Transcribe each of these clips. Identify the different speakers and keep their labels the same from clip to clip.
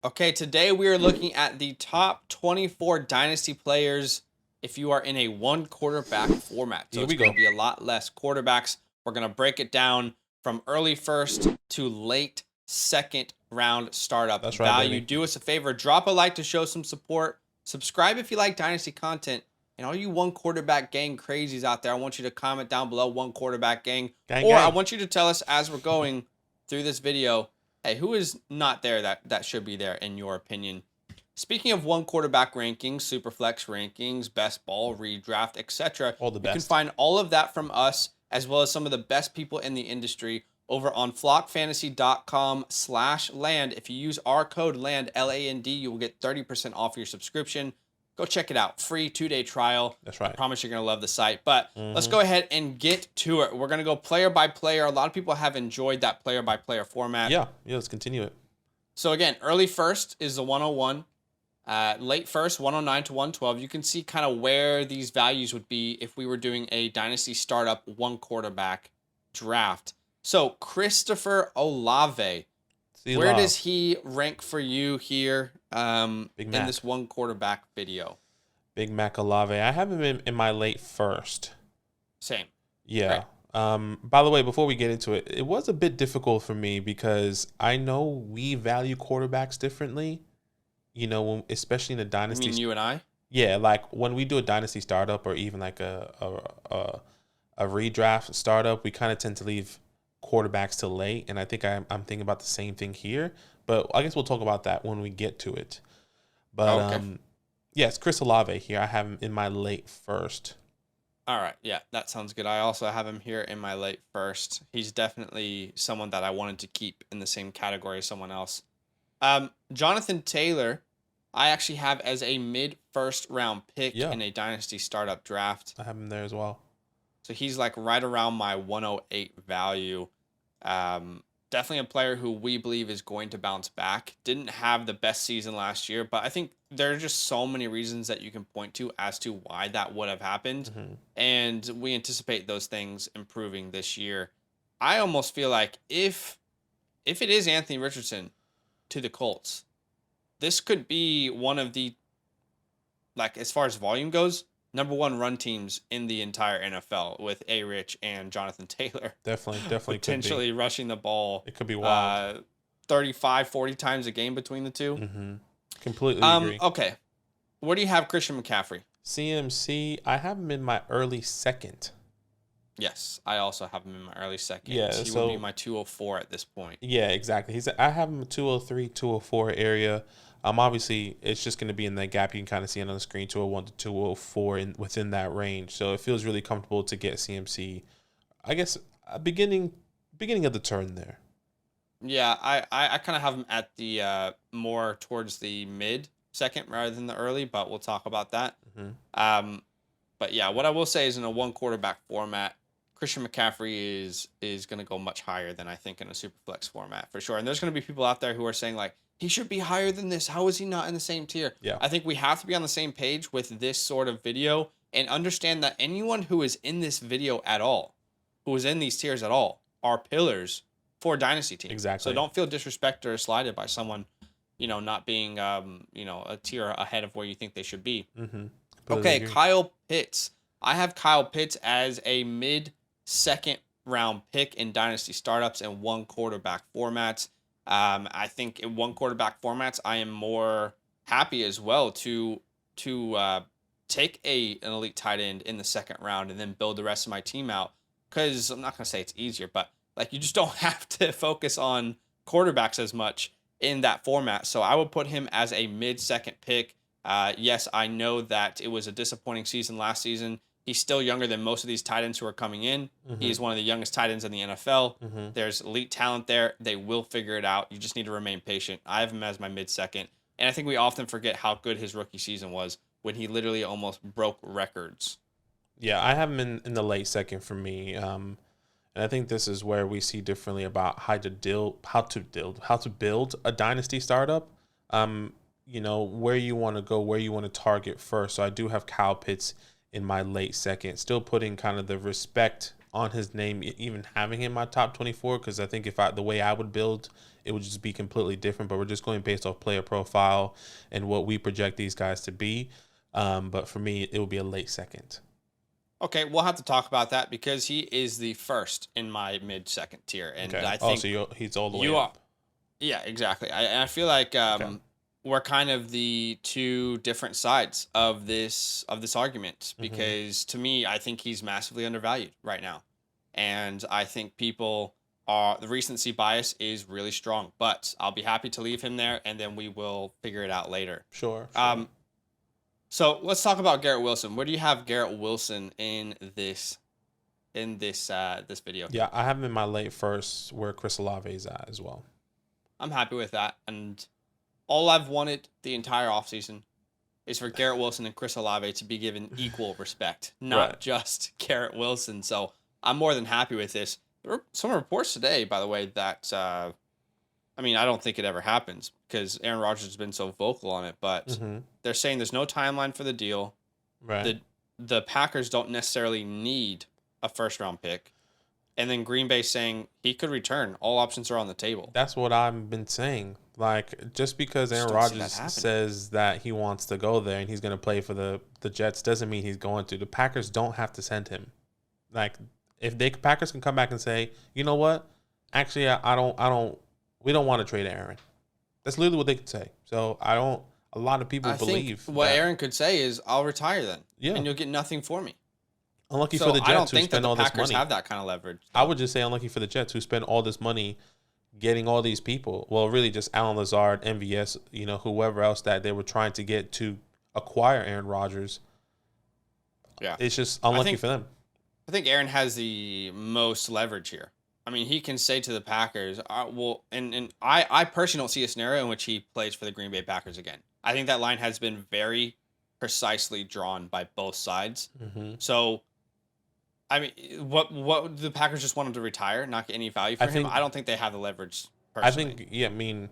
Speaker 1: Okay, today we are looking at the top 24 dynasty players if you are in a one quarterback format. So
Speaker 2: Here
Speaker 1: it's
Speaker 2: we
Speaker 1: going
Speaker 2: go.
Speaker 1: to be a lot less quarterbacks. We're going to break it down from early first to late second round startup
Speaker 2: That's right,
Speaker 1: value.
Speaker 2: baby.
Speaker 1: Do us a favor, drop a like to show some support. Subscribe if you like dynasty content. And all you one quarterback gang crazies out there, I want you to comment down below one quarterback gang.
Speaker 2: Gang,
Speaker 1: Or I
Speaker 2: gang.
Speaker 1: want you to tell us as we're going through this video, hey, who is not there that should be there in your opinion? Speaking of one quarterback rankings, superflex rankings, best ball, redraft, etc.,
Speaker 2: All the
Speaker 1: you can
Speaker 2: best.
Speaker 1: find all of that from us as well as some of the best people in the industry over on flockfantasy.com/land. If you use our code LAND, LAND, you will get 30% off your subscription. Go check it out. Free 2-day trial.
Speaker 2: That's
Speaker 1: I
Speaker 2: right.
Speaker 1: promise you're going to love the site. But let's go ahead and get to it. We're going to go player by player. A lot of people have enjoyed that player by player format.
Speaker 2: Yeah, let's continue it.
Speaker 1: So again, early first is the 101. Late first, 109 to 112. You can see kind of where these values would be if we were doing a dynasty startup one quarterback draft. So Christopher Olave, where does he rank for you here in this one quarterback video?
Speaker 2: Big Mac Olave. I have him in my late first.
Speaker 1: Same.
Speaker 2: Yeah. Right. By the way, before we get into it, it was a bit difficult for me because I know we value quarterbacks differently. You know, especially in a dynasty.
Speaker 1: You mean you and I?
Speaker 2: Yeah, like when we do a dynasty startup or even like a redraft startup, we kind of tend to leave quarterbacks till late, and I think I'm thinking about the same thing here. But I guess we'll talk about that when we get to it. But
Speaker 1: okay.
Speaker 2: yes, Chris Olave here. I have him in my late first.
Speaker 1: All right, yeah, that sounds good. I also have him here in my late first. He's definitely someone that I wanted to keep in the same category as someone else. Jonathan Taylor, I actually have as a mid-first round pick in a dynasty startup draft.
Speaker 2: I have him there as well.
Speaker 1: So he's like right around my 108 value. Definitely a player who we believe is going to bounce back. Didn't have the best season last year, but I think there are just so many reasons that you can point to as to why that would have happened. And we anticipate those things improving this year. I almost feel like if it is Anthony Richardson to the Colts, this could be one of the, like, as far as volume goes, #1 run teams in the entire NFL with A-Rich and Jonathan Taylor.
Speaker 2: Definitely
Speaker 1: potentially rushing the ball.
Speaker 2: It could be wild.
Speaker 1: 35, 40 times a game between the two.
Speaker 2: Completely agree.
Speaker 1: Okay. Where do you have Christian McCaffrey?
Speaker 2: CMC, I have him in my early second.
Speaker 1: Yes, I also have him in my early second.
Speaker 2: Yeah,
Speaker 1: he would be my 204 at this point.
Speaker 2: Yeah, exactly. I have him 203, 204 area. Obviously, it's just going to be in that gap. You can kind of see it on the screen, 201 to 204 within that range. So it feels really comfortable to get CMC. I guess beginning of the turn there.
Speaker 1: Yeah, I kind of have him at the more towards the mid second rather than the early, but we'll talk about that. But yeah, what I will say is in a one quarterback format, Christian McCaffrey is going to go much higher than I think in a superflex format for sure. And there's going to be people out there who are saying like, he should be higher than this. How is he not in the same tier?
Speaker 2: Yeah.
Speaker 1: I think we have to be on the same page with this sort of video and understand that anyone who is in this video at all, who is in these tiers at all, are pillars for dynasty teams.
Speaker 2: Exactly.
Speaker 1: So don't feel disrespected or slighted by someone, not being, a tier ahead of where you think they should be. Okay, agree. Kyle Pitts. I have Kyle Pitts as a mid-second round pick in dynasty startups and one quarterback formats. I think in one quarterback formats, I am more happy as well to take an elite tight end in the second round and then build the rest of my team out. Because I'm not going to say it's easier, but like you just don't have to focus on quarterbacks as much in that format. So I would put him as a mid-second pick. Yes, I know that it was a disappointing season last season. He's still younger than most of these tight ends who are coming in. He's one of the youngest tight ends in the NFL. There's elite talent there. They will figure it out. You just need to remain patient. I have him as my mid-second. And I think we often forget how good his rookie season was when he literally almost broke records.
Speaker 2: Yeah, I have him in the late second for me. And I think this is where we see differently about how to build a dynasty startup. Where you want to go, where you want to target first. So I do have Kyle Pitts in my late second, still putting kind of the respect on his name, even having him in my top 24, because I think the way I would build it would just be completely different. But we're just going based off player profile and what we project these guys to be. But for me, it would be a late second.
Speaker 1: Okay, we'll have to talk about that because he is the first in my mid-second tier, and
Speaker 2: Okay.
Speaker 1: I think
Speaker 2: So he's all the way
Speaker 1: you are.
Speaker 2: up.
Speaker 1: Yeah, exactly. I feel like we're kind of the two different sides of this argument because to me, I think he's massively undervalued right now, and I think people are the recency bias is really strong. But I'll be happy to leave him there, and then we will figure it out later.
Speaker 2: Sure.
Speaker 1: So let's talk about Garrett Wilson. Where do you have Garrett Wilson in this video?
Speaker 2: Yeah, I have him in my late first where Chris Olave is at as well.
Speaker 1: I'm happy with that. And all I've wanted the entire offseason is for Garrett Wilson and Chris Olave to be given equal respect, not just Garrett Wilson. So I'm more than happy with this. There were some reports today, by the way, that I don't think it ever happens because Aaron Rodgers has been so vocal on it, but they're saying there's no timeline for the deal.
Speaker 2: Right.
Speaker 1: The Packers don't necessarily need a first-round pick. And then Green Bay saying he could return. All options are on the table.
Speaker 2: That's what I've been saying. Like, just because Aaron Rodgers says that he wants to go there and he's going to play for the Jets doesn't mean he's going to. The Packers don't have to send him. Like, if Packers can come back and say, you know what? Actually, we don't want to trade Aaron. That's literally what they could say. So a lot of people believe
Speaker 1: what Aaron could say is, I'll retire then.
Speaker 2: Yeah.
Speaker 1: And you'll get nothing for me.
Speaker 2: Unlucky for the Jets who spend all this money.
Speaker 1: I don't think that the Packers have that kind of leverage.
Speaker 2: I would just say unlucky for the Jets who spend all this money getting all these people. Well, really just Alan Lazard, MVS, whoever else that they were trying to get to acquire Aaron Rodgers.
Speaker 1: Yeah.
Speaker 2: It's just unlucky for them.
Speaker 1: I think Aaron has the most leverage here. I mean, he can say to the Packers, I personally don't see a scenario in which he plays for the Green Bay Packers again. I think that line has been very precisely drawn by both sides. So, I mean, what the Packers just want him to retire, not get any value for him? I don't think they have the leverage personally.
Speaker 2: I think,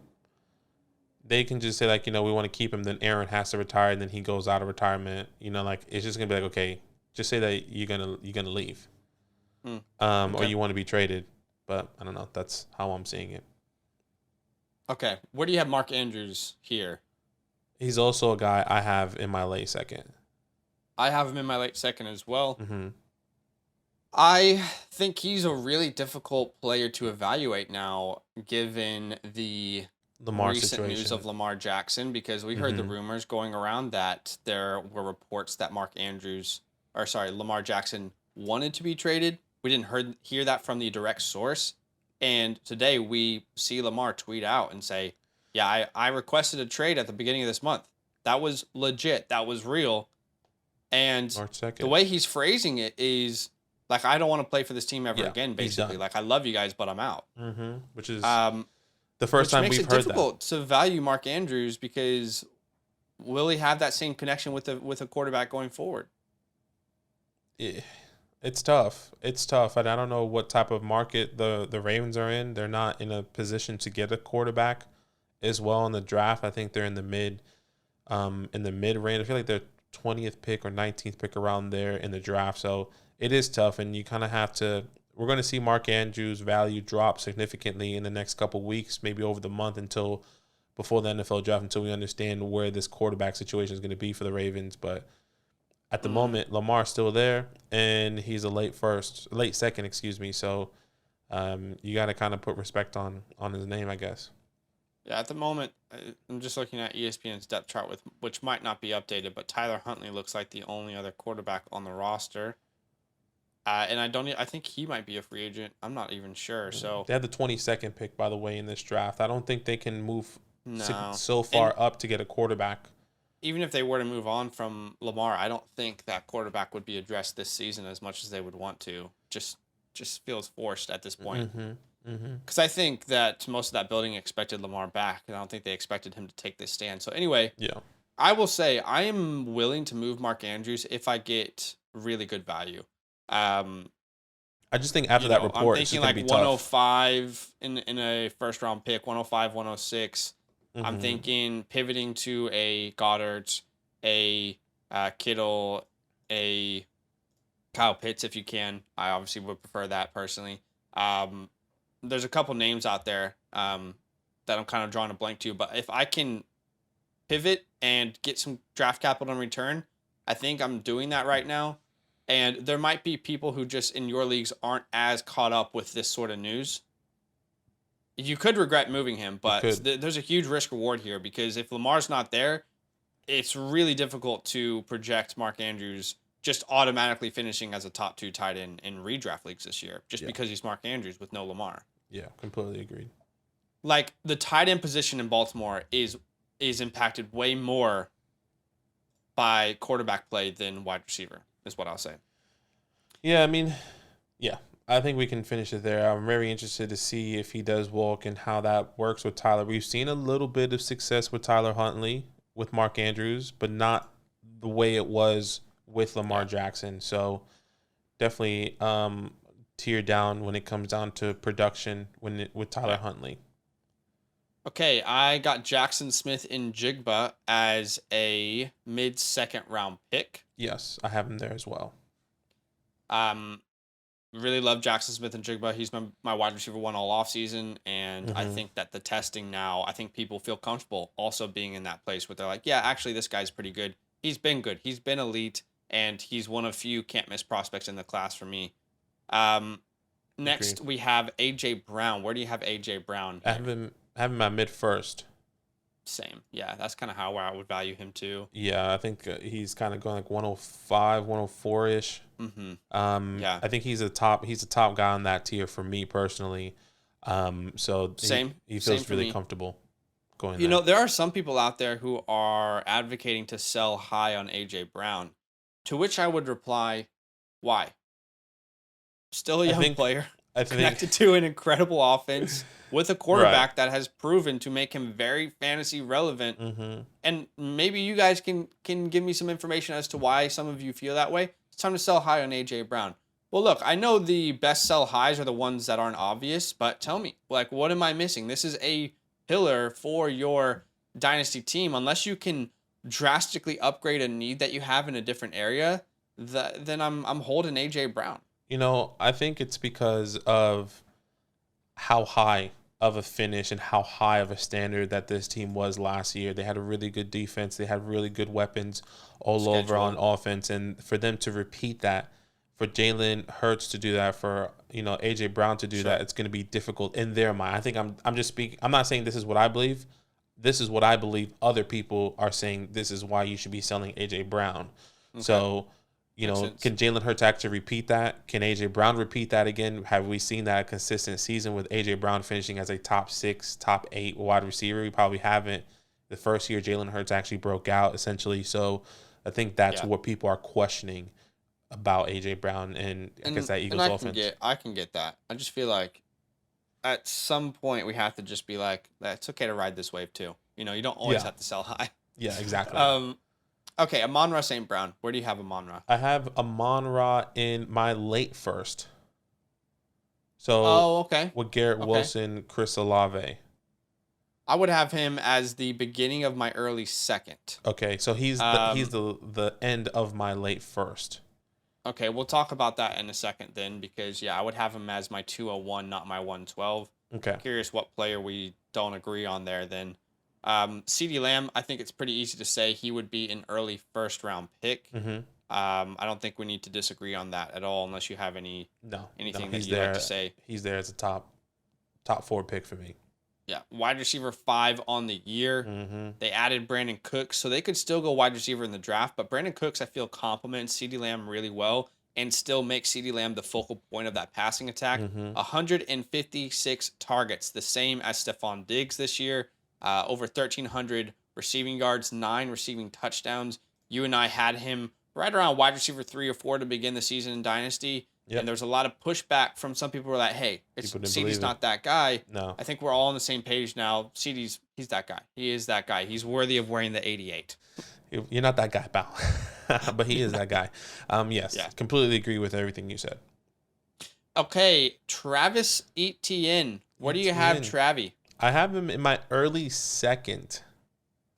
Speaker 2: they can just say, like, we want to keep him, then Aaron has to retire, and then he goes out of retirement. It's just going to be like, okay, just say that you're gonna leave. Or you want to be traded. But I don't know. That's how I'm seeing it.
Speaker 1: Okay. Where do you have Mark Andrews here?
Speaker 2: He's also a guy I have in my late second.
Speaker 1: I have him in my late second as well. I think he's a really difficult player to evaluate now, given the recent news of Lamar Jackson, because we heard the rumors going around that there were reports that Lamar Jackson wanted to be traded. We didn't hear that from the direct source. And today we see Lamar tweet out and say, yeah, I requested a trade at the beginning of this month. That was legit. That was real. And the way he's phrasing it is like, I don't want to play for this team ever again, basically. Like, I love you guys, but I'm out.
Speaker 2: Which is the first time we've heard that. Which makes it
Speaker 1: difficult to value Mark Andrews because will he have that same connection with a quarterback going forward?
Speaker 2: Yeah. It's tough. And I don't know what type of market the Ravens are in. They're not in a position to get a quarterback as well in the draft. I think they're in the mid range. I feel like they're 20th pick or 19th pick around there in the draft. So it is tough, and you kind of have to. We're going to see Mark Andrews' value drop significantly in the next couple of weeks, maybe over the month before the NFL draft, until we understand where this quarterback situation is going to be for the Ravens. But at the moment, Lamar's still there, and he's a late second. So you got to kind of put respect on his name, I guess.
Speaker 1: Yeah, at the moment, I'm just looking at ESPN's depth chart, which might not be updated, but Tyler Huntley looks like the only other quarterback on the roster. And I think he might be a free agent. I'm not even sure. So
Speaker 2: they had the 22nd pick, by the way, in this draft. I don't think they can move so far up to get a quarterback.
Speaker 1: Even if they were to move on from Lamar, I don't think that quarterback would be addressed this season as much as they would want to. Just feels forced at this point. Because I think that most of that building expected Lamar back, and I don't think they expected him to take this stand. So anyway, I will say I am willing to move Mark Andrews if I get really good value.
Speaker 2: I just think after that report,
Speaker 1: I'm thinking like 105 in a first round pick, 105, 106. I'm thinking pivoting to a Goddard, a Kittle, a Kyle Pitts if you can. I obviously would prefer that personally. There's a couple names out there that I'm kind of drawing a blank to. But if I can pivot and get some draft capital in return, I think I'm doing that right now. And there might be people who just in your leagues aren't as caught up with this sort of news. You could regret moving him, but there's a huge risk reward here because if Lamar's not there, it's really difficult to project Mark Andrews just automatically finishing as a top 2 tight end in redraft leagues this year just because he's Mark Andrews with no Lamar.
Speaker 2: Yeah, completely agreed.
Speaker 1: Like the tight end position in Baltimore is impacted way more by quarterback play than wide receiver, is what I'll say.
Speaker 2: Yeah, I mean, yeah, I think we can finish it there. I'm very interested to see if he does walk and how that works with Tyler. We've seen a little bit of success with Tyler Huntley, with Mark Andrews, but not the way it was with Lamar Jackson. So definitely tear down when it comes down to production with Tyler Huntley.
Speaker 1: Okay, I got Jackson Smith-Njigba as a mid-second round pick.
Speaker 2: Yes, I have him there as well.
Speaker 1: Really love Jackson Smith-Njigba. He's my wide receiver 1 all offseason, and I think that the testing now, I think people feel comfortable also being in that place where they're like, yeah, actually, this guy's pretty good. He's been good. He's been elite, and he's one of few can't-miss prospects in the class for me. Next,
Speaker 2: Agreed.
Speaker 1: we have A.J. Brown. Where do you have A.J. Brown?
Speaker 2: I have him at mid-first.
Speaker 1: Same. Yeah, that's kind of how I would value him too.
Speaker 2: Yeah, I think he's kind of going like 105, 104-ish.
Speaker 1: Yeah.
Speaker 2: I think he's a top guy on that tier for me personally. So
Speaker 1: same.
Speaker 2: He feels really comfortable going
Speaker 1: there. There are some people out there who are advocating to sell high on A.J. Brown, to which I would reply, why? Still a young player, connected to an incredible offense with a quarterback that has proven to make him very fantasy relevant. And maybe you guys can give me some information as to why some of you feel that way. It's time to sell high on A.J. Brown. Well, look, I know the best sell highs are the ones that aren't obvious, but tell me, like, what am I missing? This is a pillar for your dynasty team. Unless you can drastically upgrade a need that you have in a different area, then I'm holding A.J. Brown.
Speaker 2: I think it's because of how high of a finish and how high of a standard that this team was last year. They had a really good defense. They had really good weapons all over on offense. And for them to repeat that, for Jalen Hurts to do that, for A.J. Brown to do that, it's going to be difficult in their mind. I think I'm just speaking. I'm not saying this is what I believe. This is what I believe. Other people are saying this is why you should be selling A.J. Brown. Okay. So, can Jalen Hurts actually repeat that? Can A.J. Brown repeat that again? Have we seen that consistent season with A.J. Brown finishing as a top 6, top 8 wide receiver? We probably haven't. The first year Jalen Hurts actually broke out, essentially. So I think that's what people are questioning about A.J. Brown and I guess that Eagles offense.
Speaker 1: I can get that. I just feel like at some point we have to just be like, it's okay to ride this wave too. You don't always have to sell high.
Speaker 2: Yeah, exactly.
Speaker 1: Okay, Amon-Ra St. Brown. Where do you have Amon-Ra?
Speaker 2: I have Amon-Ra in my late first. So, with Garrett Wilson, Chris Olave.
Speaker 1: I would have him as the beginning of my early second.
Speaker 2: Okay, so he's the end of my late first.
Speaker 1: Okay, we'll talk about that in a second then, because I would have him as my 201, not my 112.
Speaker 2: Okay.
Speaker 1: Curious what player we don't agree on there then. CeeDee Lamb, I think it's pretty easy to say he would be an early first round pick. I don't think we need to disagree on that at all, unless you have anything that you'd like to say.
Speaker 2: He's there as a top 4 pick for me.
Speaker 1: Yeah, wide receiver 5 on the year. They added Brandon Cooks, so they could still go wide receiver in the draft, but Brandon Cooks, I feel, complements CeeDee Lamb really well and still makes CeeDee Lamb the focal point of that passing attack. 156 targets, the same as Stephon Diggs this year. Over 1,300 receiving yards, 9 receiving touchdowns. You and I had him right around wide receiver 3 or 4 to begin the season in Dynasty. Yep. And there's a lot of pushback from some people who are like, hey, CeeDee's not that guy.
Speaker 2: No.
Speaker 1: I think we're all on the same page now. He's that guy. He is that guy. He's worthy of wearing the 88.
Speaker 2: You're not that guy, pal. But he is that guy. Yes, completely agree with everything you said.
Speaker 1: Okay, Travis Etienne. Where do you have Travi?
Speaker 2: I have him in my early second.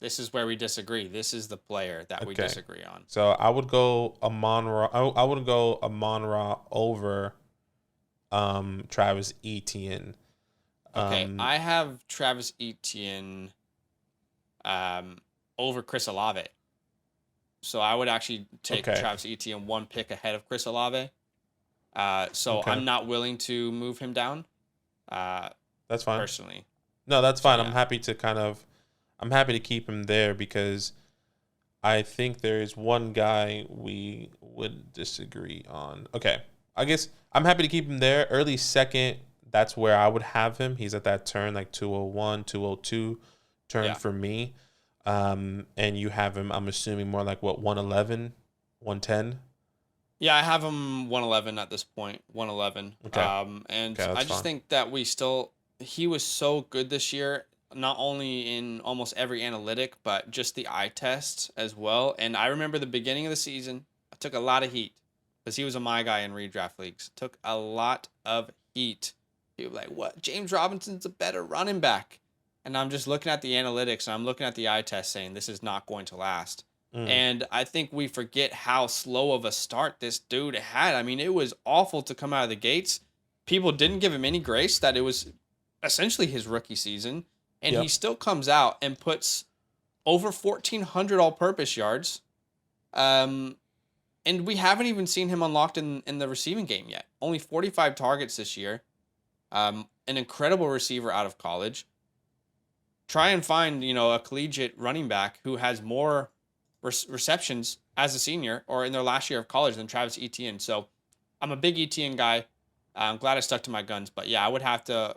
Speaker 1: This is where we disagree. This is the player that we disagree on.
Speaker 2: So I would go Amon-Ra. I would go Amon-Ra over Travis Etienne.
Speaker 1: Okay, I have Travis Etienne over Chris Olave. So I would actually take Travis Etienne one pick ahead of Chris Olave. So I'm not willing to move him down.
Speaker 2: That's fine.
Speaker 1: Personally.
Speaker 2: No, that's fine. So, yeah. I'm happy to keep him there because I think there is one guy we would disagree on. Okay. I guess I'm happy to keep him there. Early second, that's where I would have him. He's at that turn, like 201, 202 turn for me. And you have him, I'm assuming, more like, 111, 110?
Speaker 1: Yeah, I have him 111 at this point, 111. Okay. I just think that he was so good this year, not only in almost every analytic, but just the eye test as well. And I remember the beginning of the season, I took a lot of heat because he was my guy in redraft leagues. Took a lot of heat. People were like, what? James Robinson's a better running back. And I'm just looking at the analytics and I'm looking at the eye test saying this is not going to last. And I think we forget how slow of a start this dude had. I mean, it was awful to come out of the gates. People didn't give him any grace that it was essentially his rookie season. And he still comes out and puts over 1,400 all-purpose yards. And we haven't even seen him unlocked in the receiving game yet. Only 45 targets this year. An incredible receiver out of college. Try and find, a collegiate running back who has more receptions as a senior or in their last year of college than Travis Etienne. So I'm a big Etienne guy. I'm glad I stuck to my guns. But, yeah, I would have to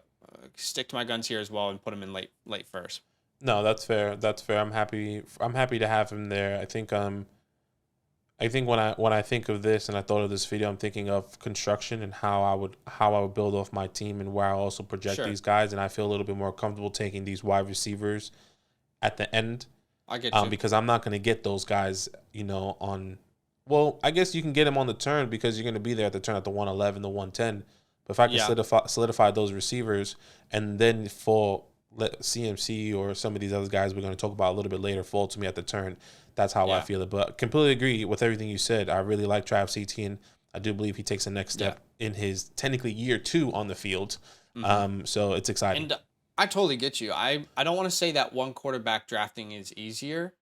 Speaker 1: stick to my guns here as well and put him in late first.
Speaker 2: No, that's fair. That's fair. I'm happy to have him there. I think when I think of this and I thought of this video, I'm thinking of construction and how I would build off my team and where I also project these guys, and I feel a little bit more comfortable taking these wide receivers at the end.
Speaker 1: I get you.
Speaker 2: Because I'm not going to get those guys, on. Well, I guess you can get them on the turn because you're going to be there at the turn at the 111, the 110. But if I can solidify those receivers and then let CMC or some of these other guys we're going to talk about a little bit later fall to me at the turn, that's how I feel it. But completely agree with everything you said. I really like Travis Etienne. I do believe he takes the next step in his technically year 2 on the field. So it's exciting.
Speaker 1: And I totally get you. I don't want to say that one quarterback drafting is easier.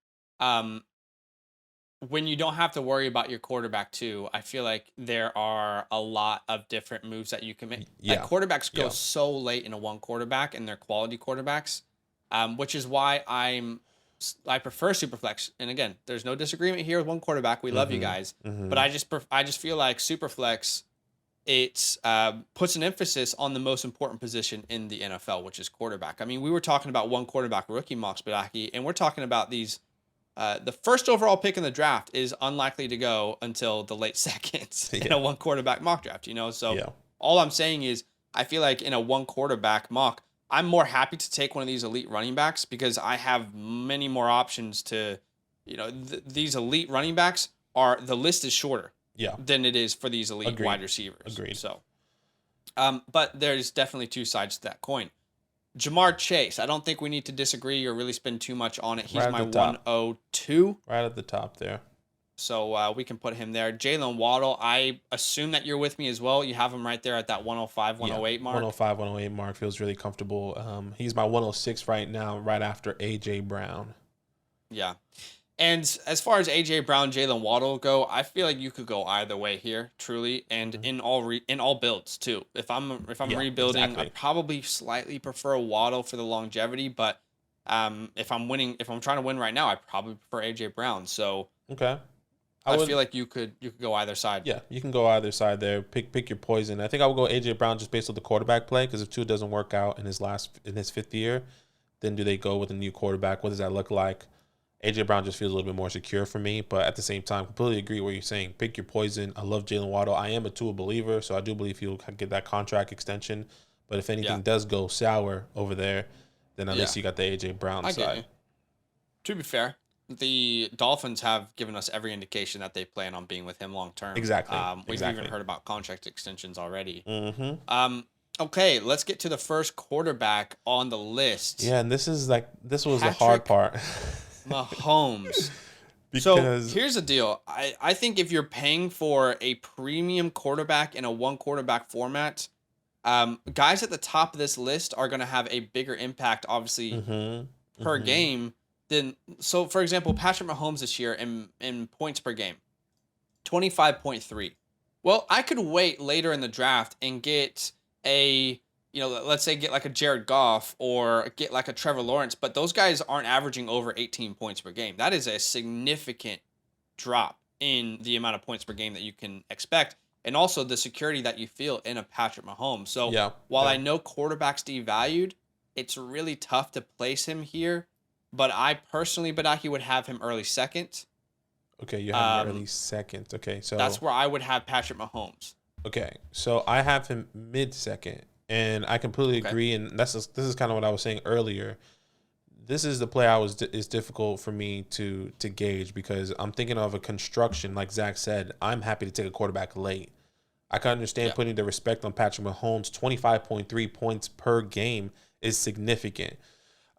Speaker 1: When you don't have to worry about your quarterback too, I feel like there are a lot of different moves that you can make. Yeah. Like quarterbacks go so late in a one quarterback and they're quality quarterbacks, which is why I prefer Superflex. And again, there's no disagreement here with one quarterback. We love you guys. But I just feel like Superflex, it puts an emphasis on the most important position in the NFL, which is quarterback. I mean, we were talking about one quarterback rookie mocks, Badaki, and we're talking about these. The first overall pick in the draft is unlikely to go until the late seconds in a one quarterback mock draft, So all I'm saying is I feel like in a one quarterback mock, I'm more happy to take one of these elite running backs because I have many more options to, these elite running backs the list is shorter than it is for these elite wide receivers.
Speaker 2: Agreed.
Speaker 1: So, but there's definitely two sides to that coin. Jamar Chase, I don't think we need to disagree or really spend too much on it. He's my 102.
Speaker 2: Right at the top there.
Speaker 1: So we can put him there. Jalen Waddle, I assume that you're with me as well. You have him right there at that 105, 108 mark.
Speaker 2: 105, 108 mark feels really comfortable. He's my 106 right now, right after A.J. Brown.
Speaker 1: Yeah. And as far as A.J. Brown, Jalen Waddle go, I feel like you could go either way here, truly, and in all builds too. If I'm rebuilding, I probably slightly prefer Waddle for the longevity, but if I'm trying to win right now, I probably prefer A.J. Brown. So I feel like you could go either side.
Speaker 2: Yeah, you can go either side there. Pick your poison. I think I would go A.J. Brown just based on the quarterback play because if Tua doesn't work out in his 5th year, then do they go with a new quarterback? What does that look like? A.J. Brown just feels a little bit more secure for me, but at the same time, completely agree with what you're saying. Pick your poison. I love Jalen Waddle. I am a Tua believer, so I do believe he'll get that contract extension. But if anything does go sour over there, then at least you got the A.J. Brown side. Get you.
Speaker 1: To be fair, the Dolphins have given us every indication that they plan on being with him long term.
Speaker 2: Exactly.
Speaker 1: We've even heard about contract extensions already. Okay, let's get to the first quarterback on the list.
Speaker 2: Yeah, and this was the hard part.
Speaker 1: Mahomes. So here's the deal. I think if you're paying for a premium quarterback in a one quarterback format, Guys at the top of this list are going to have a bigger impact, obviously, per game than. So, for example, Patrick Mahomes this year in points per game, 25.3. Well, I could wait later in the draft and get let's say get like a Jared Goff or get like a Trevor Lawrence, but those guys aren't averaging over 18 points per game. That is a significant drop in the amount of points per game that you can expect, and also the security that you feel in a Patrick Mahomes. So while I know quarterback's devalued, it's really tough to place him here, but I personally, Badaki, would have him early second.
Speaker 2: Okay, you have him early second. Okay, so
Speaker 1: that's where I would have Patrick Mahomes.
Speaker 2: Okay, so I have him mid second, and I completely agree. And this is kind of what I was saying earlier. This is the play is difficult for me to gauge because I'm thinking of a construction. Like Zach said, I'm happy to take a quarterback late. I can understand putting the respect on Patrick Mahomes. 25.3 points per game is significant.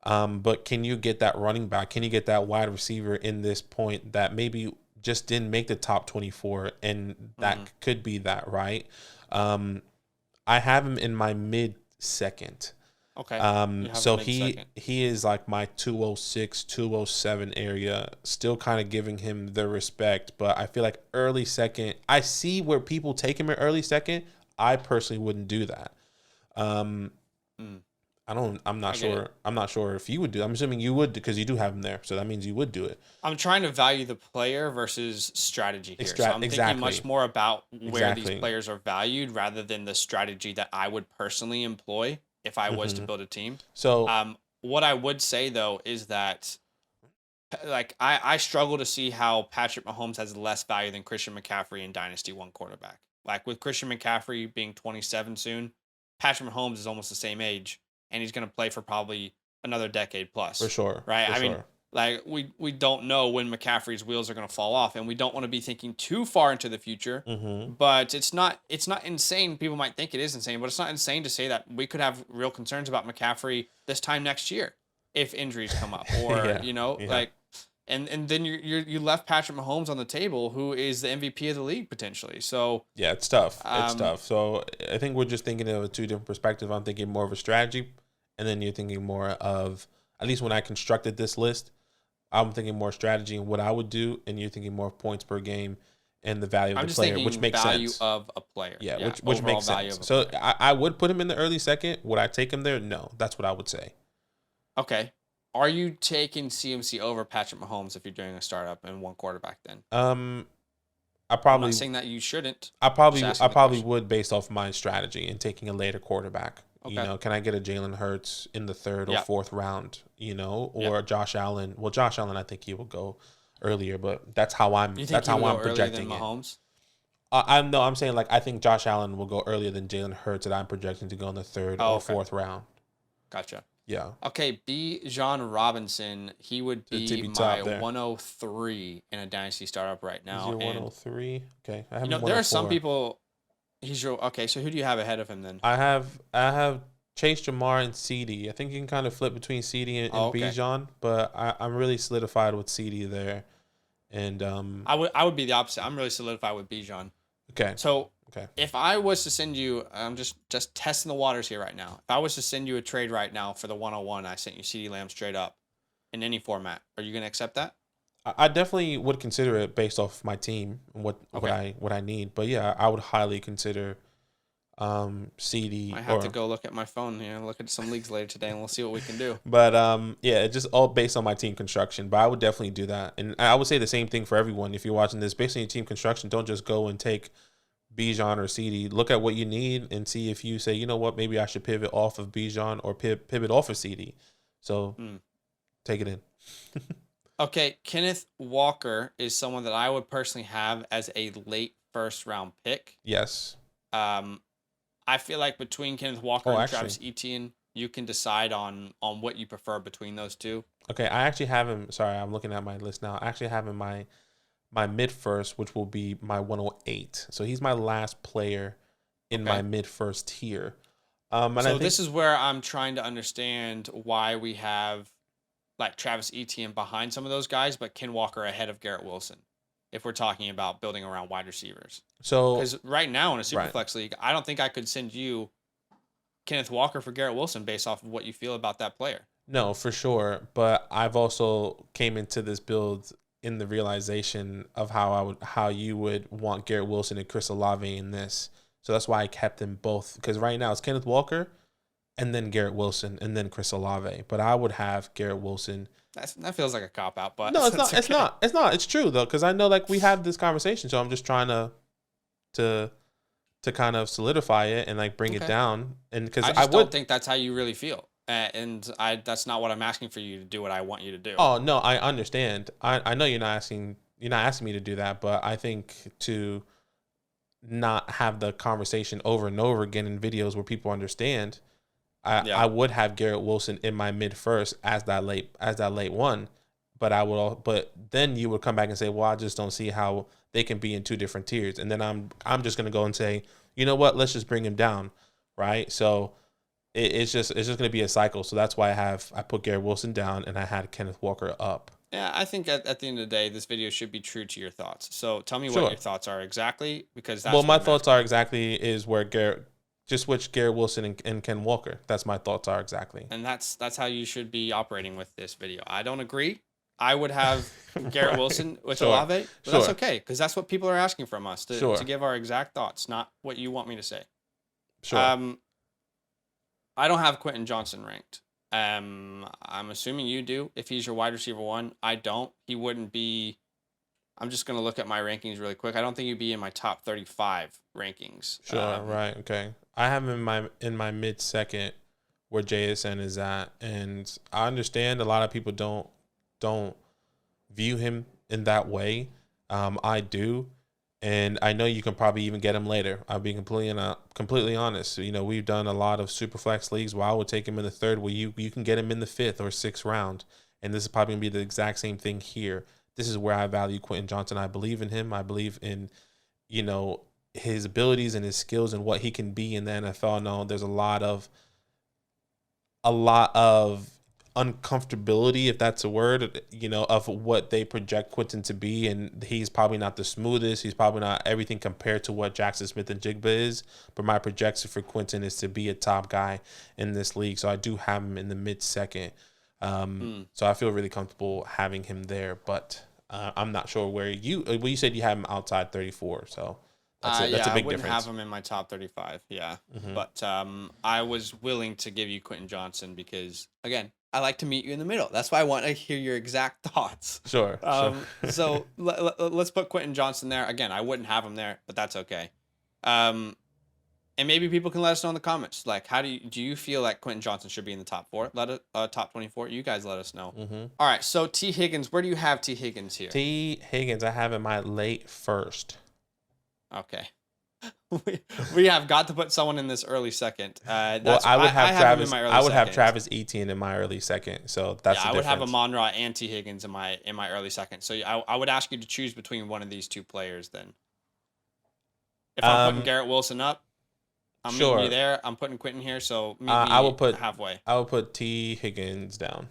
Speaker 2: But can you get that running back? Can you get that wide receiver in this point that maybe just didn't make the top 24? And that could be that, right? I have him in my mid second.
Speaker 1: Okay.
Speaker 2: So he is like my 206, 207 area, still kind of giving him the respect, but I feel like early second, I see where people take him in early second. I personally wouldn't do that. I'm not sure. I'm not sure if you would do. I'm assuming you would because you do have him there, so that means you would do it.
Speaker 1: I'm trying to value the player versus strategy here. So I'm thinking much more about where these players are valued rather than the strategy that I would personally employ if I was to build a team.
Speaker 2: So
Speaker 1: what I would say though is that like I struggle to see how Patrick Mahomes has less value than Christian McCaffrey in Dynasty 1 quarterback. Like with Christian McCaffrey being 27 soon, Patrick Mahomes is almost the same age. And he's going to play for probably another decade plus.
Speaker 2: For sure.
Speaker 1: Right? I mean, like we don't know when McCaffrey's wheels are going to fall off, and we don't want to be thinking too far into the future. But it's not insane. People might think it is insane, but it's not insane to say that we could have real concerns about McCaffrey this time next year if injuries come up or like and then you left Patrick Mahomes on the table, who is the MVP of the league potentially. So
Speaker 2: yeah, it's tough. It's tough. So I think we're just thinking of two different perspectives. I'm thinking more of a strategy. And then you're thinking more of, at least when I constructed this list, I'm thinking more strategy and what I would do, and you're thinking more points per game and the value of the player, which makes sense.
Speaker 1: Value of a player.
Speaker 2: Yeah, which makes sense. So I would put him in the early second. Would I take him there? No, that's what I would say.
Speaker 1: Okay. Are you taking CMC over Patrick Mahomes if you're doing a startup and 1 quarterback then?
Speaker 2: I'm
Speaker 1: not saying that you shouldn't.
Speaker 2: I probably would based off my strategy and taking a later quarterback. Okay. You know, can I get a Jalen Hurts in the 3rd or 4th round? You know, or Josh Allen. Well, Josh Allen, I think he will go earlier, but that's how I'm. That's how I'm projecting it.
Speaker 1: Mahomes?
Speaker 2: I'm saying like I think Josh Allen will go earlier than Jalen Hurts, that I'm projecting to go in the 3rd or 4th round.
Speaker 1: Gotcha.
Speaker 2: Yeah.
Speaker 1: Okay, Bijan Robinson, he would be my 103 in a dynasty startup right now.
Speaker 2: He's your 103. Okay, I have
Speaker 1: there are some people. Okay. So who do you have ahead of him then?
Speaker 2: I have Chase, Jamar, and CD. I think you can kind of flip between CD and Bijan, but I'm really solidified with CD there, and
Speaker 1: I would be the opposite. I'm really solidified with Bijan.
Speaker 2: Okay.
Speaker 1: So if I was to send you, I'm just testing the waters here right now. If I was to send you a trade right now for the 101, I sent you CD Lamb straight up in any format. Are you going to accept that?
Speaker 2: I definitely would consider it based off my team and what I need. But yeah, I would highly consider CD.
Speaker 1: I have to go look at my phone here and look at some leagues later today, and we'll see what we can do.
Speaker 2: But yeah, it's just all based on my team construction. But I would definitely do that, and I would say the same thing for everyone. If you're watching this, based on your team construction, don't just go and take Bijan or CD. Look at what you need and see if you say, you know what, maybe I should pivot off of Bijan or pivot off of CD. So take it in.
Speaker 1: Okay, Kenneth Walker is someone that I would personally have as a late 1st round pick.
Speaker 2: Yes.
Speaker 1: I feel like between Kenneth Walker and Travis Etienne, you can decide on what you prefer between those two.
Speaker 2: Okay, I actually have him. Sorry, I'm looking at my list now. I actually have him my mid 1st, which will be my 108. So he's my last player in my mid 1st tier.
Speaker 1: So this is where I'm trying to understand why we have like Travis Etienne behind some of those guys, but Ken Walker ahead of Garrett Wilson, if we're talking about building around wide receivers.
Speaker 2: So
Speaker 1: because right now in a Superflex league, I don't think I could send you Kenneth Walker for Garrett Wilson based off of what you feel about that player.
Speaker 2: No, for sure. But I've also came into this build in the realization of how you would want Garrett Wilson and Chris Olave in this. So that's why I kept them both, because right now it's Kenneth Walker and then Garrett Wilson and then Chris Olave. But I would have Garrett Wilson.
Speaker 1: That feels like a cop out, but
Speaker 2: no, it's not. Okay. It's not. It's true though, because I know like we had this conversation, so I'm just trying to kind of solidify it and like bring it down. And because
Speaker 1: I don't think that's how you really feel. And that's not what I'm asking for you to do. What I want you to do.
Speaker 2: Oh no, I understand. I know you're not asking me to do that, but I think to not have the conversation over and over again in videos where people understand, I would have Garrett Wilson in my mid first as that late one, but then you would come back and say, well, I just don't see how they can be in two different tiers, and then I'm just gonna go and say, you know what, let's just bring him down, right? So it's just going to be a cycle. So that's why I put Garrett Wilson down and I had Kenneth Walker up.
Speaker 1: Yeah, I think at the end of the day, this video should be true to your thoughts. So tell me what your thoughts are exactly, because that's
Speaker 2: my thoughts are exactly is where just switch Garrett Wilson and Ken Walker. That's my thoughts are exactly.
Speaker 1: And that's how you should be operating with this video. I don't agree. I would have Garrett Wilson with Olave, but that's okay, because that's what people are asking from us to give our exact thoughts, not what you want me to say.
Speaker 2: Sure.
Speaker 1: I don't have Quentin Johnson ranked. I'm assuming you do. If he's your wide receiver one, I don't. He wouldn't be. I'm just gonna look at my rankings really quick. I don't think he'd be in my top 35 rankings.
Speaker 2: Sure. Right. Okay. I have him in my mid second, where JSN is at, and I understand a lot of people don't view him in that way. I do. And I know you can probably even get him later. I'll be completely honest. You know, we've done a lot of super flex leagues where I would take him in the third, where you can get him in the fifth or sixth round. And this is probably going to be the exact same thing here. This is where I value Quentin Johnson. I believe in him. I believe in, you know, his abilities and his skills and what he can be in the NFL. No, there's a lot of uncomfortability, if that's a word, you know, of what they project Quentin to be, and he's probably not the smoothest. He's probably not everything compared to what Jackson Smith and Jigba is, but my projection for Quentin is to be a top guy in this league, so I do have him in the mid-second. So I feel really comfortable having him there, but I'm not sure where you said you have him outside 34, so that's a big difference.
Speaker 1: I wouldn't have him in my top 35, but I was willing to give you Quentin Johnson because, again, I like to meet you in the middle. That's why I want to hear your exact thoughts.
Speaker 2: Sure.
Speaker 1: So let's put Quentin Johnson there. Again, I wouldn't have him there, but that's okay. And maybe people can let us know in the comments. Like, how do you feel like Quentin Johnson should be in the top 4? Top 24. You guys let us know. All right. So T Higgins, where do you have T Higgins here?
Speaker 2: T Higgins, I have in my late first.
Speaker 1: Okay. we have got to put someone in this early second.
Speaker 2: I would have Travis Etienne in my early second. So that's the difference. I would have
Speaker 1: Amon-Ra and T Higgins in my early second. So I would ask you to choose between one of these two players then. If I'm putting Garrett Wilson up, I'm meeting you there. I'm putting Quentin here, so meet me halfway.
Speaker 2: I will put T Higgins down.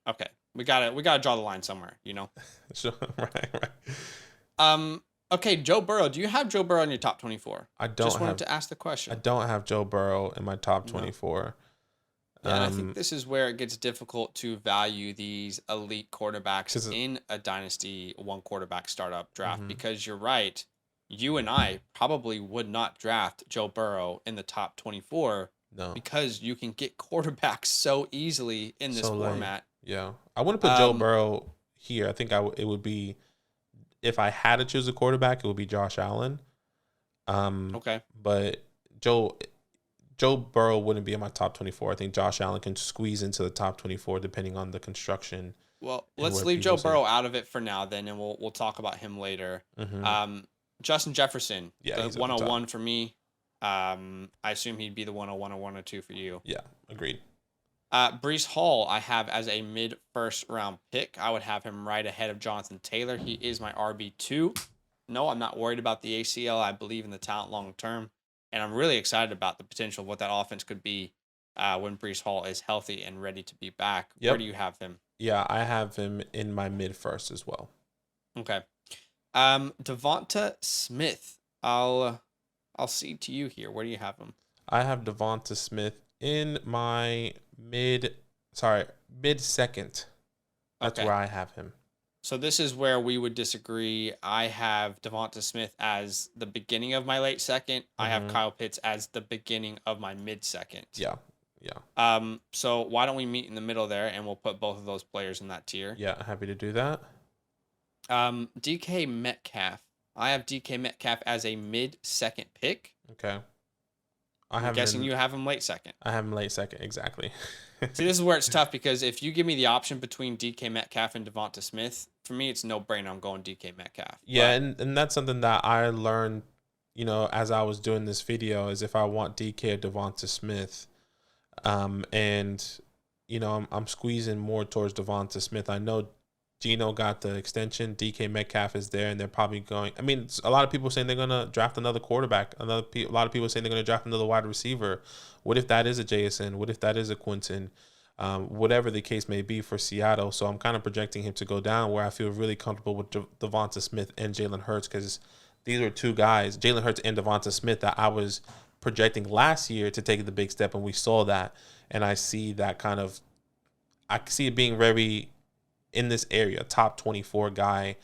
Speaker 1: Okay. We gotta draw the line somewhere, you know?
Speaker 2: Sure. Right.
Speaker 1: Okay, Joe Burrow. Do you have Joe Burrow in your top 24?
Speaker 2: I don't.
Speaker 1: Just wanted to ask the question.
Speaker 2: I don't have Joe Burrow in my top 24.
Speaker 1: Yeah, and I think this is where it gets difficult to value these elite quarterbacks in a dynasty one quarterback startup draft, because you're right. You and I probably would not draft Joe Burrow in the top 24 because you can get quarterbacks so easily in this format.
Speaker 2: Yeah. I wouldn't put Joe Burrow here. I think it would be, if I had to choose a quarterback, it would be Josh Allen.
Speaker 1: Okay.
Speaker 2: But Joe Burrow wouldn't be in my top 24. I think Josh Allen can squeeze into the top 24 depending on the construction.
Speaker 1: Well, let's leave Joe Burrow out of it for now then, and we'll talk about him later. Justin Jefferson, the 101 for me. I assume he'd be the 101 or 102 for you.
Speaker 2: Yeah, agreed.
Speaker 1: Breece Hall, I have as a mid-first round pick. I would have him right ahead of Jonathan Taylor. He is my RB2. No, I'm not worried about the ACL. I believe in the talent long term. And I'm really excited about the potential of what that offense could be when Breece Hall is healthy and ready to be back. Yep. Where do you have him?
Speaker 2: Yeah, I have him in my mid-first as well.
Speaker 1: Okay. Devonta Smith. I'll cede to you here. Where do you have him?
Speaker 2: I have Devonta Smith in my mid second. That's where I have him.
Speaker 1: So this is where we would disagree. I have Devonta Smith as the beginning of my late second. I have Kyle Pitts as the beginning of my mid second.
Speaker 2: Yeah.
Speaker 1: So why don't we meet in the middle there, and we'll put both of those players in that tier.
Speaker 2: Yeah, happy to do that.
Speaker 1: DK Metcalf. I have DK Metcalf as a mid second pick.
Speaker 2: Okay.
Speaker 1: I'm guessing you have him late second.
Speaker 2: I have him late second, exactly.
Speaker 1: See, this is where it's tough because if you give me the option between DK Metcalf and Devonta Smith, for me, it's no brainer. I'm going DK Metcalf.
Speaker 2: Yeah, and that's something that I learned, as I was doing this video, is if I want DK or Devonta Smith, and I'm squeezing more towards Devonta Smith. I know Gino got the extension. DK Metcalf is there, and they're probably going. I mean, a lot of people saying they're going to draft another quarterback. A lot of people saying they're going to draft another wide receiver. What if that is a JSN? What if that is a Quinton? Whatever the case may be for Seattle. So I'm kind of projecting him to go down, where I feel really comfortable with Devonta Smith and Jalen Hurts, because these are two guys, Jalen Hurts and Devonta Smith, that I was projecting last year to take the big step, and we saw that. And I see that I see it being very in this area, top 24 guy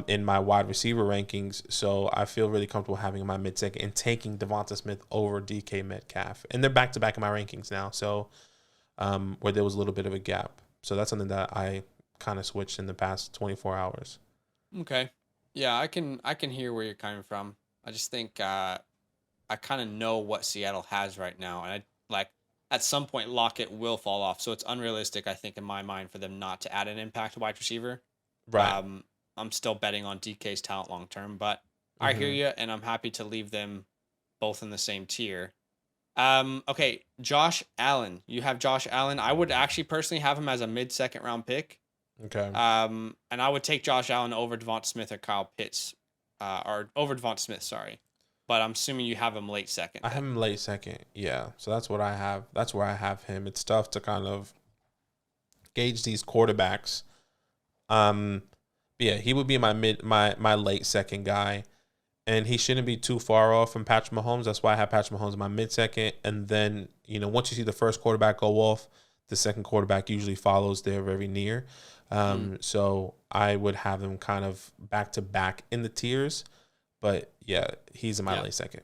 Speaker 2: in my wide receiver rankings. So I feel really comfortable having him in my mid-second and taking Devonta Smith over DK Metcalf. And they're back-to-back in my rankings now, so where there was a little bit of a gap. So that's something that I kind of switched in the past 24 hours.
Speaker 1: Okay. Yeah, I can hear where you're coming from. I just think I kind of know what Seattle has right now, and at some point Lockett will fall off. So it's unrealistic, I think, in my mind, for them not to add an impact wide receiver.
Speaker 2: Right.
Speaker 1: I'm still betting on DK's talent long term, but I hear you, and I'm happy to leave them both in the same tier. Okay, Josh Allen. You have Josh Allen. I would actually personally have him as a mid-second round pick.
Speaker 2: Okay.
Speaker 1: And I would take Josh Allen over Devonta Smith or Kyle Pitts, or over Devonta Smith, sorry. But I'm assuming you have him late second.
Speaker 2: I have him late second, yeah. So that's what I have. That's where I have him. It's tough to kind of gauge these quarterbacks. Yeah, he would be my late second guy, and he shouldn't be too far off from Patrick Mahomes. That's why I have Patrick Mahomes in my mid second. And then once you see the first quarterback go off, the second quarterback usually follows there very near. So I would have them kind of back to back in the tiers. But yeah, he's in my late second.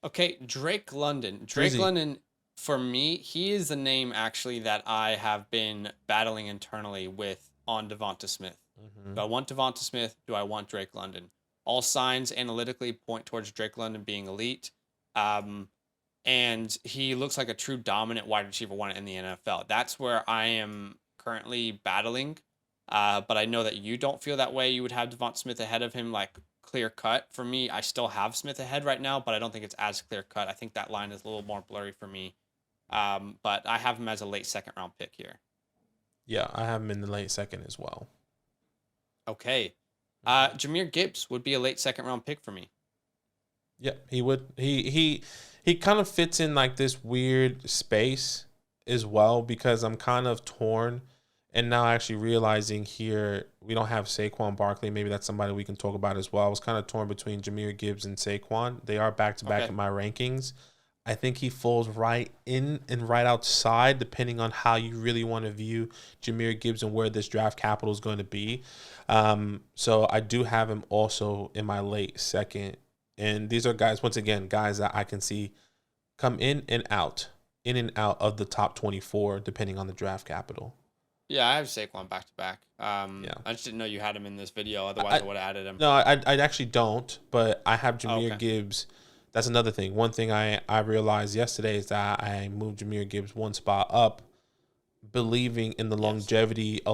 Speaker 1: Okay, Drake London. Drake London, for me, he is the name actually that I have been battling internally with on Devonta Smith. Do I want Devonta Smith? Do I want Drake London? All signs analytically point towards Drake London being elite. And he looks like a true dominant wide receiver one in the NFL. That's where I am currently battling. But I know that you don't feel that way. You would have Devonta Smith ahead of him, like clear cut. For me, I still have Smith ahead right now, but I don't think it's as clear cut. I think that line is a little more blurry for me. But I have him as a late second round pick here.
Speaker 2: Yeah, I have him in the late second as well.
Speaker 1: Okay. Jahmyr Gibbs would be a late second round pick for me.
Speaker 2: Yeah, he would. He kind of fits in like this weird space as well, because I'm kind of torn. And now actually realizing here we don't have Saquon Barkley. Maybe that's somebody we can talk about as well. I was kind of torn between Jahmyr Gibbs and Saquon. They are back-to-back in my rankings. I think he falls right in and right outside, depending on how you really want to view Jahmyr Gibbs and where this draft capital is going to be. So I do have him also in my late second. And these are guys, once again, guys that I can see come in and out of the top 24, depending on the draft capital.
Speaker 1: Yeah, I have Saquon back to back. I just didn't know you had him in this video. Otherwise, I would have added him.
Speaker 2: No, I actually don't. But I have Jahmyr Gibbs. That's another thing. One thing I realized yesterday is that I moved Jahmyr Gibbs one spot up, believing in the longevity. A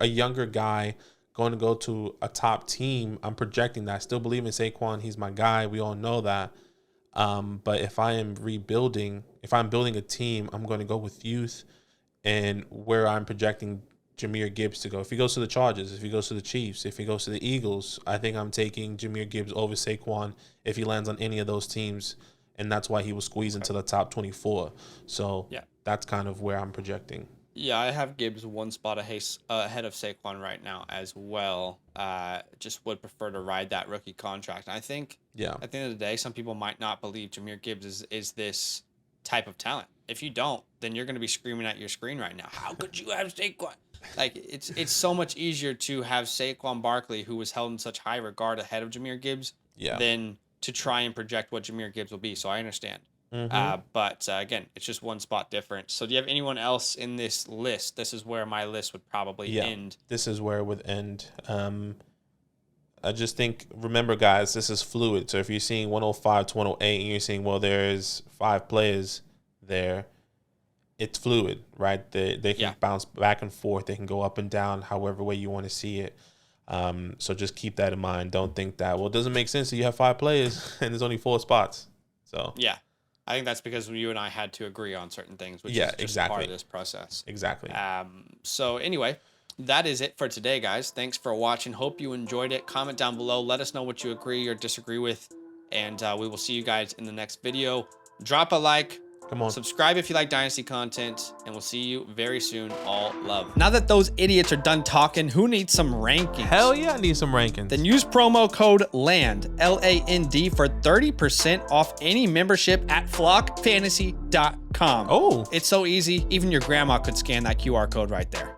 Speaker 2: younger guy going to go to a top team. I'm projecting that. I still believe in Saquon. He's my guy. We all know that. But if I am building a team, I'm going to go with youth. And where I'm projecting Jahmyr Gibbs to go. If he goes to the Chargers, if he goes to the Chiefs, if he goes to the Eagles, I think I'm taking Jahmyr Gibbs over Saquon if he lands on any of those teams. And that's why he was squeezed into the top 24. So that's kind of where I'm projecting.
Speaker 1: Yeah, I have Gibbs one spot ahead of Saquon right now as well. Just would prefer to ride that rookie contract. And I think at the end of the day, some people might not believe Jahmyr Gibbs is this type of talent. If you don't, then you're going to be screaming at your screen right now. How could you have Saquon? Like, it's so much easier to have Saquon Barkley, who was held in such high regard ahead of Jahmyr Gibbs, than to try and project what Jahmyr Gibbs will be. So I understand. But again, it's just one spot difference. So do you have anyone else in this list? This is where my list would probably end.
Speaker 2: This is where it would end. I just think, remember, guys, this is fluid. So if you're seeing 105 to 108 and you're seeing, well, there's 5 players there, it's fluid, right? They can bounce back and forth. They can go up and down however way you want to see it. So just keep that in mind. Don't think that, well, it doesn't make sense that you have 5 players and there's only 4 spots. So
Speaker 1: yeah. I think that's because you and I had to agree on certain things, which is just part of this process.
Speaker 2: Exactly.
Speaker 1: So anyway, that is it for today, guys. Thanks for watching. Hope you enjoyed it. Comment down below. Let us know what you agree or disagree with. And we will see you guys in the next video. Drop a like.
Speaker 2: Come on.
Speaker 1: Subscribe if you like Dynasty content. And we'll see you very soon. All love. Now that those idiots are done talking, who needs some rankings?
Speaker 2: Hell yeah, I need some rankings.
Speaker 1: Then use promo code LAND, L-A-N-D, for 30% off any membership at flockfantasy.com.
Speaker 2: Oh.
Speaker 1: It's so easy. Even your grandma could scan that QR code right there.